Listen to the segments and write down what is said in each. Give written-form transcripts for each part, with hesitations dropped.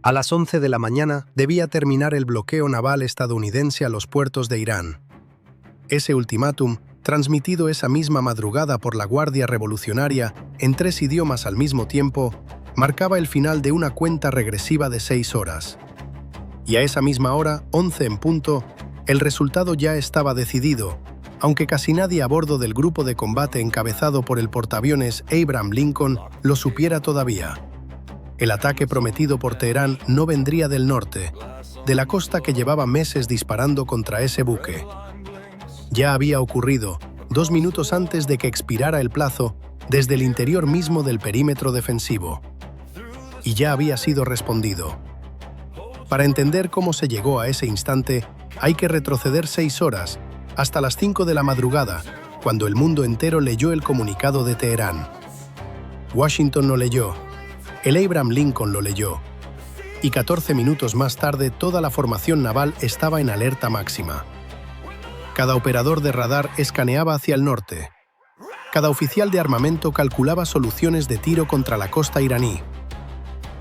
A las 11 de la mañana debía terminar el bloqueo naval estadounidense a los puertos de Irán. Ese ultimátum, transmitido esa misma madrugada por la Guardia Revolucionaria en 3 idiomas al mismo tiempo, marcaba el final de una cuenta regresiva de 6 horas. Y a esa misma hora, 11 en punto, el resultado ya estaba decidido, aunque casi nadie a bordo del grupo de combate encabezado por el portaaviones Abraham Lincoln lo supiera todavía. El ataque prometido por Teherán no vendría del norte, de la costa que llevaba meses disparando contra ese buque. Ya había ocurrido, 2 minutos antes de que expirara el plazo, desde el interior mismo del perímetro defensivo. Y ya había sido respondido. Para entender cómo se llegó a ese instante, hay que retroceder 6 horas, hasta las 5 de la madrugada, cuando el mundo entero leyó el comunicado de Teherán. Washington lo leyó, el Abraham Lincoln lo leyó, y 14 minutos más tarde toda la formación naval estaba en alerta máxima. Cada operador de radar escaneaba hacia el norte. Cada oficial de armamento calculaba soluciones de tiro contra la costa iraní.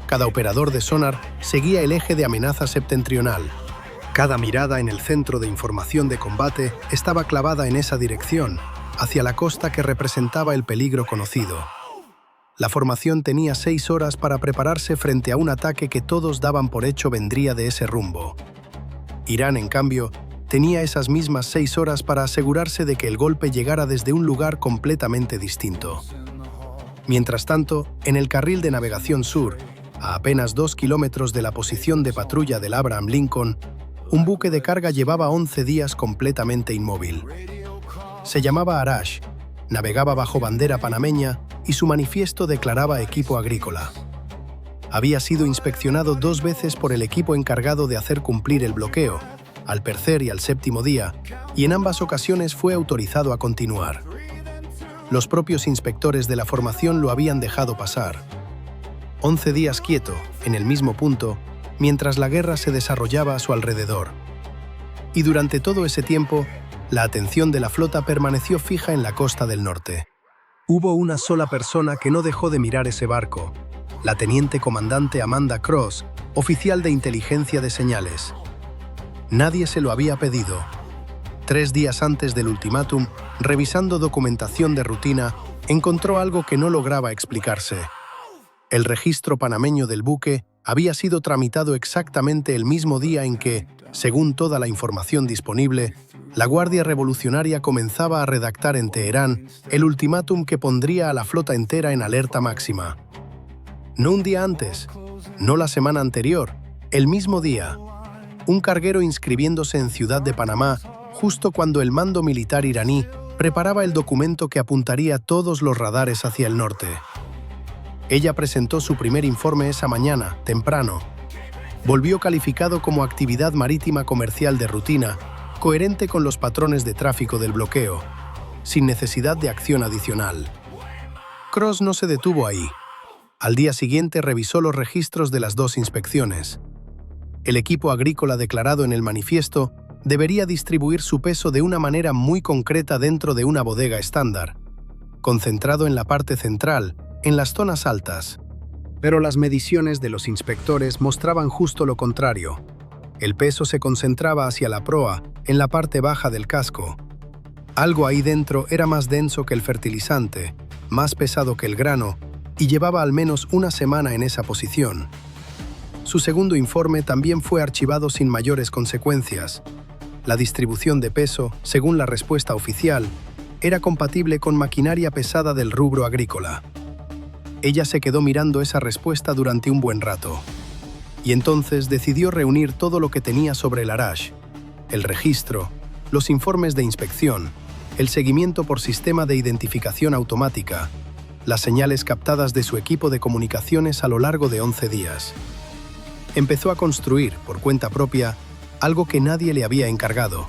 Cada operador de sonar seguía el eje de amenaza septentrional. Cada mirada en el centro de información de combate estaba clavada en esa dirección, hacia la costa que representaba el peligro conocido. La formación tenía 6 horas para prepararse frente a un ataque que todos daban por hecho vendría de ese rumbo. Irán, en cambio, tenía esas mismas 6 horas para asegurarse de que el golpe llegara desde un lugar completamente distinto. Mientras tanto, en el carril de navegación sur, a apenas 2 kilómetros de la posición de patrulla del Abraham Lincoln, un buque de carga llevaba 11 días completamente inmóvil. Se llamaba Arash, navegaba bajo bandera panameña y su manifiesto declaraba equipo agrícola. Había sido inspeccionado 2 veces por el equipo encargado de hacer cumplir el bloqueo, al tercer y al 7º día, y en ambas ocasiones fue autorizado a continuar. Los propios inspectores de la formación lo habían dejado pasar. 11 días quieto, en el mismo punto, mientras la guerra se desarrollaba a su alrededor. Y durante todo ese tiempo, la atención de la flota permaneció fija en la costa del norte. Hubo una sola persona que no dejó de mirar ese barco, la teniente comandante Amanda Cross, oficial de inteligencia de señales. Nadie se lo había pedido. 3 días antes del ultimátum, revisando documentación de rutina, encontró algo que no lograba explicarse. El registro panameño del buque había sido tramitado exactamente el mismo día en que, según toda la información disponible, la Guardia Revolucionaria comenzaba a redactar en Teherán el ultimátum que pondría a la flota entera en alerta máxima. No un día antes, no la semana anterior, el mismo día. Un carguero inscribiéndose en Ciudad de Panamá, justo cuando el mando militar iraní preparaba el documento que apuntaría todos los radares hacia el norte. Ella presentó su primer informe esa mañana, temprano. Volvió calificado como actividad marítima comercial de rutina, coherente con los patrones de tráfico del bloqueo, sin necesidad de acción adicional. Cross no se detuvo ahí. Al día siguiente revisó los registros de las 2 inspecciones. El equipo agrícola declarado en el manifiesto debería distribuir su peso de una manera muy concreta dentro de una bodega estándar, concentrado en la parte central, en las zonas altas. Pero las mediciones de los inspectores mostraban justo lo contrario. El peso se concentraba hacia la proa, en la parte baja del casco. Algo ahí dentro era más denso que el fertilizante, más pesado que el grano, y llevaba al menos una semana en esa posición. Su segundo informe también fue archivado sin mayores consecuencias. La distribución de peso, según la respuesta oficial, era compatible con maquinaria pesada del rubro agrícola. Ella se quedó mirando esa respuesta durante un buen rato. Y entonces decidió reunir todo lo que tenía sobre el Arash: el registro, los informes de inspección, el seguimiento por sistema de identificación automática, las señales captadas de su equipo de comunicaciones a lo largo de 11 días. Empezó a construir, por cuenta propia, algo que nadie le había encargado.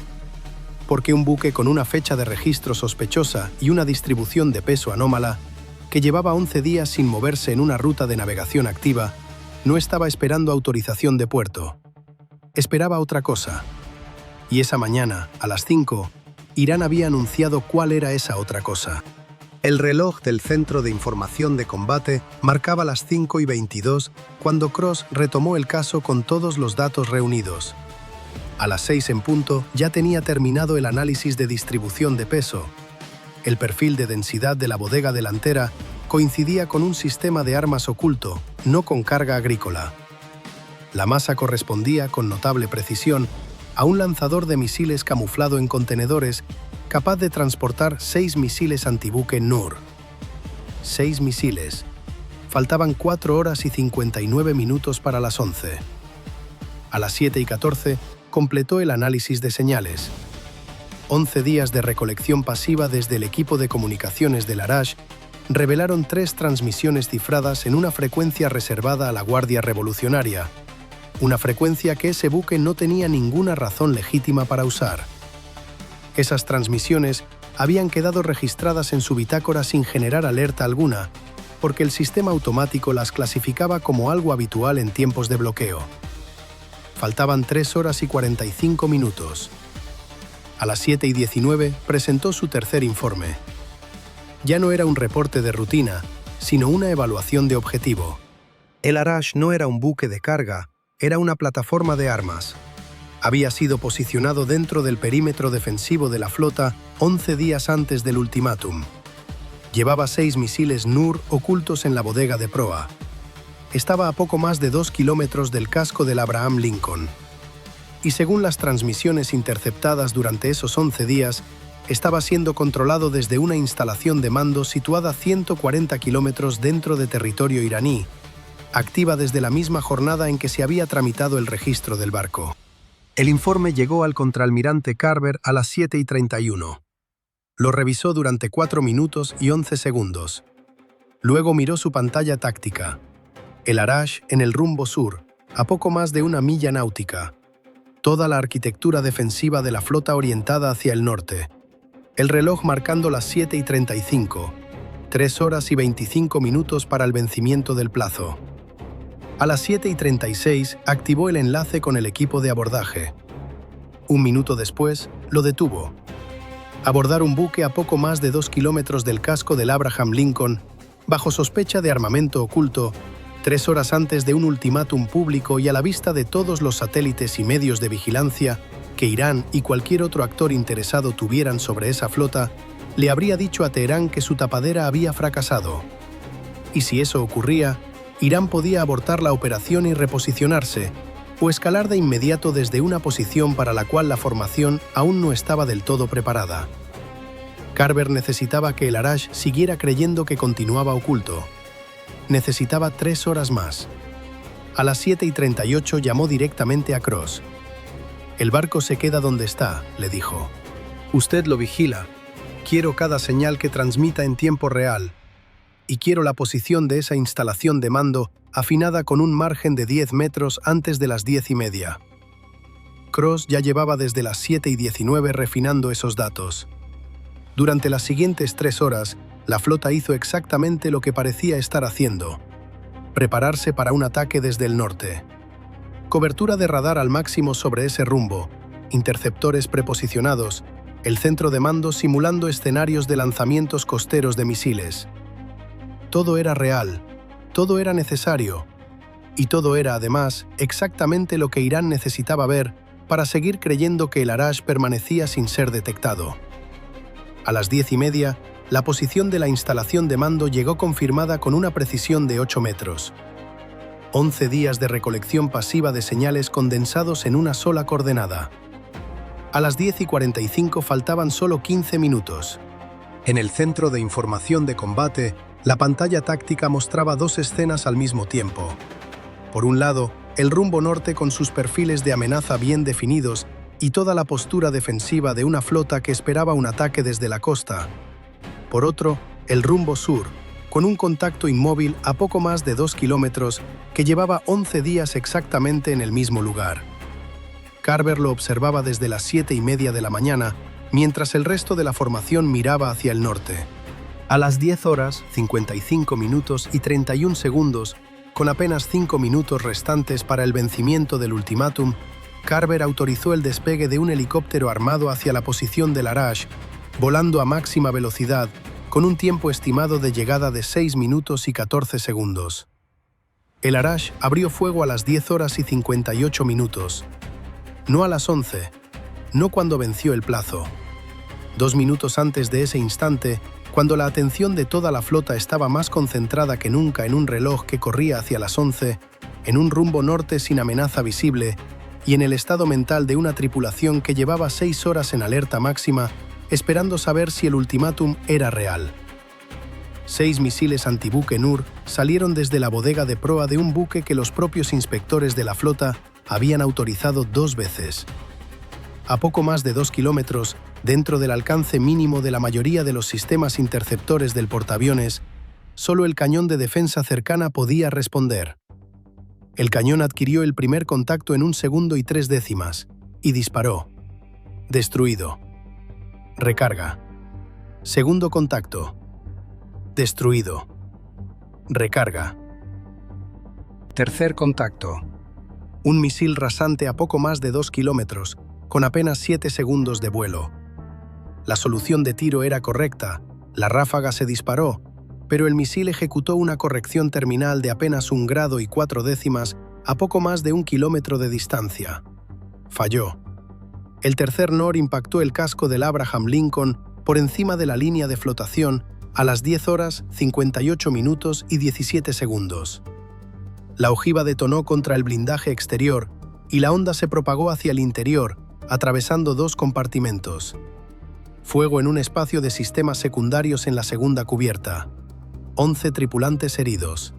Porque un buque con una fecha de registro sospechosa y una distribución de peso anómala, que llevaba 11 días sin moverse en una ruta de navegación activa, no estaba esperando autorización de puerto. Esperaba otra cosa. Y esa mañana, a las 5, Irán había anunciado cuál era esa otra cosa. El reloj del Centro de Información de Combate marcaba las 5:22 cuando Cross retomó el caso con todos los datos reunidos. A las 6 en punto ya tenía terminado el análisis de distribución de peso. El perfil de densidad de la bodega delantera coincidía con un sistema de armas oculto, no con carga agrícola. La masa correspondía con notable precisión a un lanzador de misiles camuflado en contenedores capaz de transportar 6 misiles antibuque NUR. 6 misiles. Faltaban 4 horas y 59 minutos para las 11. A las 7:14 completó el análisis de señales. 11 días de recolección pasiva desde el equipo de comunicaciones del Arash revelaron 3 transmisiones cifradas en una frecuencia reservada a la Guardia Revolucionaria, una frecuencia que ese buque no tenía ninguna razón legítima para usar. Esas transmisiones habían quedado registradas en su bitácora sin generar alerta alguna, porque el sistema automático las clasificaba como algo habitual en tiempos de bloqueo. Faltaban 3 horas y 45 minutos. A las 7:19 presentó su tercer informe. Ya no era un reporte de rutina, sino una evaluación de objetivo. El Arash no era un buque de carga, era una plataforma de armas. Había sido posicionado dentro del perímetro defensivo de la flota 11 días antes del ultimátum. Llevaba 6 misiles NUR ocultos en la bodega de proa. Estaba a poco más de 2 kilómetros del casco del Abraham Lincoln. Y según las transmisiones interceptadas durante esos 11 días, estaba siendo controlado desde una instalación de mando situada a 140 kilómetros dentro de territorio iraní, activa desde la misma jornada en que se había tramitado el registro del barco. El informe llegó al contraalmirante Carver a las 7:31. Lo revisó durante 4 minutos y 11 segundos. Luego miró su pantalla táctica. El Arash en el rumbo sur, a poco más de 1 milla náutica. Toda la arquitectura defensiva de la flota orientada hacia el norte. El reloj marcando las 7:35. 3 horas y 25 minutos para el vencimiento del plazo. A las 7:36 activó el enlace con el equipo de abordaje. 1 minuto después, lo detuvo. Abordar un buque a poco más de 2 kilómetros del casco del Abraham Lincoln, bajo sospecha de armamento oculto, 3 horas antes de un ultimátum público y a la vista de todos los satélites y medios de vigilancia que Irán y cualquier otro actor interesado tuvieran sobre esa flota, le habría dicho a Teherán que su tapadera había fracasado. Y si eso ocurría, Irán podía abortar la operación y reposicionarse, o escalar de inmediato desde una posición para la cual la formación aún no estaba del todo preparada. Carver necesitaba que el Arash siguiera creyendo que continuaba oculto. Necesitaba 3 horas más. A las 7:38 llamó directamente a Cross. «El barco se queda donde está», le dijo. «Usted lo vigila. Quiero cada señal que transmita en tiempo real. Y quiero la posición de esa instalación de mando afinada con un margen de 10 metros antes de las 10:30». Cross ya llevaba desde las 7:19 refinando esos datos. Durante las siguientes 3 horas, la flota hizo exactamente lo que parecía estar haciendo: prepararse para un ataque desde el norte. Cobertura de radar al máximo sobre ese rumbo, interceptores preposicionados, el centro de mando simulando escenarios de lanzamientos costeros de misiles. Todo era real, todo era necesario, y todo era, además, exactamente lo que Irán necesitaba ver para seguir creyendo que el Arash permanecía sin ser detectado. A las 10:30, la posición de la instalación de mando llegó confirmada con una precisión de 8 metros. 11 días de recolección pasiva de señales condensados en una sola coordenada. A las 10:45 faltaban solo 15 minutos. En el centro de información de combate, la pantalla táctica mostraba 2 escenas al mismo tiempo. Por un lado, el rumbo norte con sus perfiles de amenaza bien definidos y toda la postura defensiva de una flota que esperaba un ataque desde la costa. Por otro, el rumbo sur, con un contacto inmóvil a poco más de 2 kilómetros que llevaba 11 días exactamente en el mismo lugar. Carver lo observaba desde las 7:30 de la mañana, mientras el resto de la formación miraba hacia el norte. A las 10 horas, 55 minutos y 31 segundos, con apenas 5 minutos restantes para el vencimiento del ultimátum, Carver autorizó el despegue de un helicóptero armado hacia la posición del Arash, volando a máxima velocidad, con un tiempo estimado de llegada de 6 minutos y 14 segundos. El Arash abrió fuego a las 10 horas y 58 minutos. No a las 11, no cuando venció el plazo. 2 minutos antes de ese instante, cuando la atención de toda la flota estaba más concentrada que nunca en un reloj que corría hacia las 11, en un rumbo norte sin amenaza visible, y en el estado mental de una tripulación que llevaba 6 horas en alerta máxima, esperando saber si el ultimátum era real. 6 misiles antibuque Nur salieron desde la bodega de proa de un buque que los propios inspectores de la flota habían autorizado 2 veces. A poco más de 2 kilómetros, dentro del alcance mínimo de la mayoría de los sistemas interceptores del portaaviones, solo el cañón de defensa cercana podía responder. El cañón adquirió el primer contacto en 1 segundo y 3 décimas, y disparó. Destruido. Recarga. Segundo contacto. Destruido. Recarga. Tercer contacto. Un misil rasante a poco más de 2 kilómetros, con apenas 7 segundos de vuelo. La solución de tiro era correcta, la ráfaga se disparó, pero el misil ejecutó una corrección terminal de apenas 1 grado y 4 décimas a poco más de 1 kilómetro de distancia. Falló. El tercer NOR impactó el casco del Abraham Lincoln por encima de la línea de flotación a las 10 horas, 58 minutos y 17 segundos. La ojiva detonó contra el blindaje exterior y la onda se propagó hacia el interior, atravesando 2 compartimentos. Fuego en un espacio de sistemas secundarios en la segunda cubierta. 11 tripulantes heridos.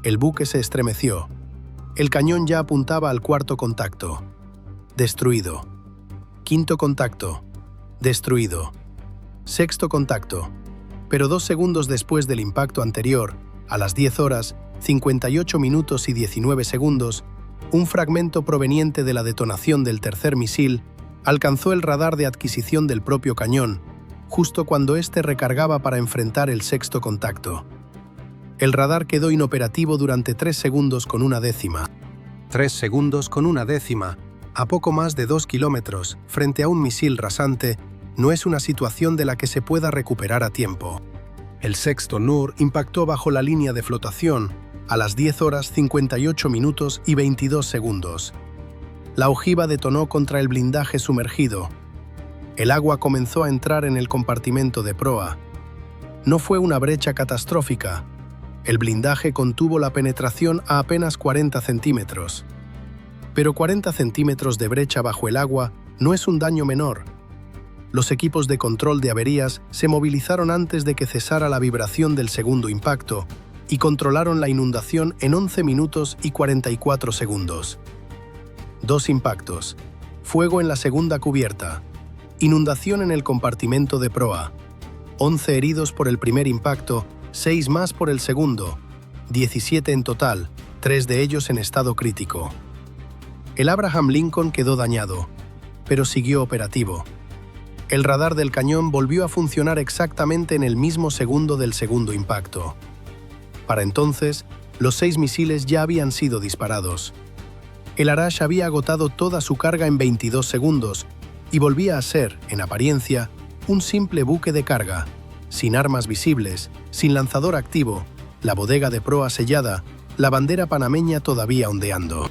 El buque se estremeció. El cañón ya apuntaba al cuarto contacto. Destruido. Quinto contacto. Destruido. Sexto contacto. Pero 2 segundos después del impacto anterior, a las 10 horas, 58 minutos y 19 segundos, un fragmento proveniente de la detonación del tercer misil alcanzó el radar de adquisición del propio cañón, justo cuando éste recargaba para enfrentar el sexto contacto. El radar quedó inoperativo durante 3 segundos con 1 décima. 3 segundos con 1 décima, a poco más de 2 kilómetros, frente a un misil rasante, no es una situación de la que se pueda recuperar a tiempo. El sexto NUR impactó bajo la línea de flotación a las 10 horas 58 minutos y 22 segundos. La ojiva detonó contra el blindaje sumergido. El agua comenzó a entrar en el compartimento de proa. No fue una brecha catastrófica. El blindaje contuvo la penetración a apenas 40 centímetros. Pero 40 centímetros de brecha bajo el agua no es un daño menor. Los equipos de control de averías se movilizaron antes de que cesara la vibración del segundo impacto y controlaron la inundación en 11 minutos y 44 segundos. 2 impactos. Fuego en la segunda cubierta. Inundación en el compartimento de proa. 11 heridos por el primer impacto, 6 más por el segundo. 17 en total, 3 de ellos en estado crítico. El Abraham Lincoln quedó dañado, pero siguió operativo. El radar del cañón volvió a funcionar exactamente en el mismo segundo del segundo impacto. Para entonces, los 6 misiles ya habían sido disparados. El Arash había agotado toda su carga en 22 segundos y volvía a ser, en apariencia, un simple buque de carga, sin armas visibles, sin lanzador activo, la bodega de proa sellada, la bandera panameña todavía ondeando.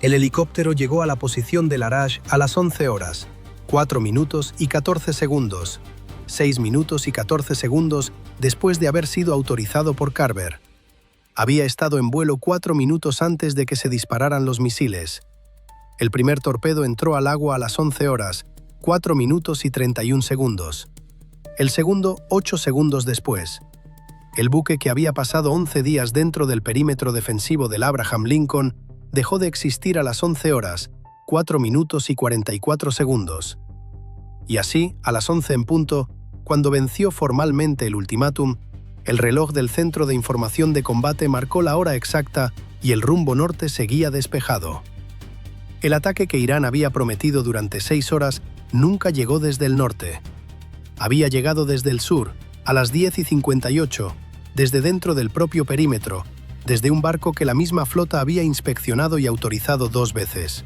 El helicóptero llegó a la posición del Arash a las 11 horas, 4 minutos y 14 segundos, 6 minutos y 14 segundos después de haber sido autorizado por Carver. Había estado en vuelo 4 minutos antes de que se dispararan los misiles. El primer torpedo entró al agua a las 11 horas, 4 minutos y 31 segundos. El segundo, 8 segundos después. El buque, que había pasado 11 días dentro del perímetro defensivo del Abraham Lincoln, dejó de existir a las 11 horas, 4 minutos y 44 segundos. Y así, a las 11 en punto, cuando venció formalmente el ultimátum, el reloj del Centro de Información de Combate marcó la hora exacta y el rumbo norte seguía despejado. El ataque que Irán había prometido durante 6 horas nunca llegó desde el norte. Había llegado desde el sur, a las 10:58, desde dentro del propio perímetro, desde un barco que la misma flota había inspeccionado y autorizado 2 veces.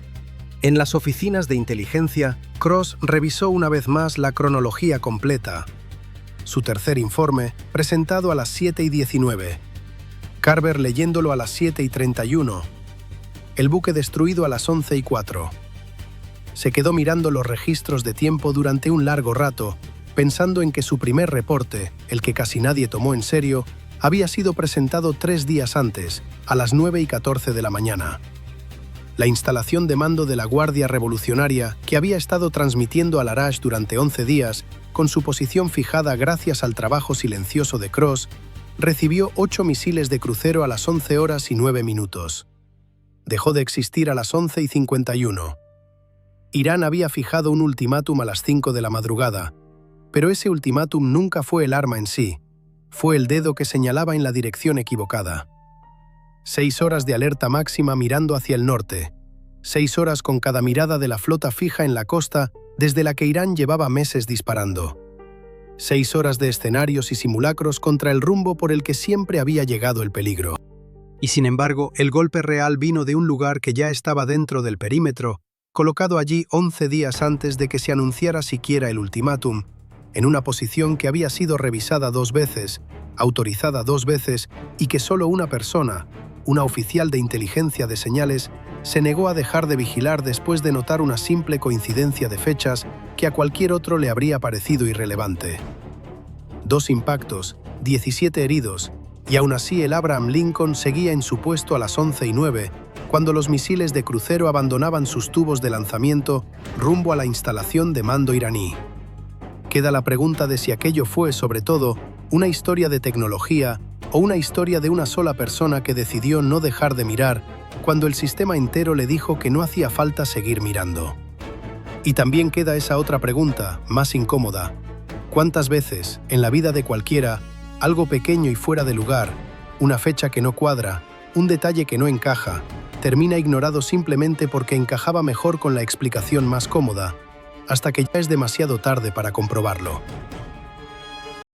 En las oficinas de inteligencia, Cross revisó una vez más la cronología completa. su tercer informe, presentado a las 7:19. Carver leyéndolo a las 7:31. El buque destruido a las 11:04. Se quedó mirando los registros de tiempo durante un largo rato, pensando en que su primer reporte, el que casi nadie tomó en serio, había sido presentado 3 días antes, a las 9:14 de la mañana. La instalación de mando de la Guardia Revolucionaria, que había estado transmitiendo a Larache durante 11 días, con su posición fijada gracias al trabajo silencioso de Cross, recibió 8 misiles de crucero a las 11:09. Dejó de existir a las 11:51. Irán había fijado un ultimátum a las 5 de la madrugada, pero ese ultimátum nunca fue el arma en sí, fue el dedo que señalaba en la dirección equivocada. 6 horas de alerta máxima mirando hacia el norte, 6 horas con cada mirada de la flota fija en la costa desde la que Irán llevaba meses disparando. 6 horas de escenarios y simulacros contra el rumbo por el que siempre había llegado el peligro. Y sin embargo, el golpe real vino de un lugar que ya estaba dentro del perímetro, colocado allí 11 días antes de que se anunciara siquiera el ultimátum, en una posición que había sido revisada 2 veces, autorizada 2 veces y que solo una persona, una oficial de inteligencia de señales, se negó a dejar de vigilar después de notar una simple coincidencia de fechas que a cualquier otro le habría parecido irrelevante. 2 impactos, 17 heridos, y aún así el Abraham Lincoln seguía en su puesto a las 11:09, cuando los misiles de crucero abandonaban sus tubos de lanzamiento rumbo a la instalación de mando iraní. Queda la pregunta de si aquello fue, sobre todo, una historia de tecnología o una historia de una sola persona que decidió no dejar de mirar cuando el sistema entero le dijo que no hacía falta seguir mirando. Y también queda esa otra pregunta, más incómoda. ¿Cuántas veces, en la vida de cualquiera, algo pequeño y fuera de lugar, una fecha que no cuadra, un detalle que no encaja, termina ignorado simplemente porque encajaba mejor con la explicación más cómoda, hasta que ya es demasiado tarde para comprobarlo?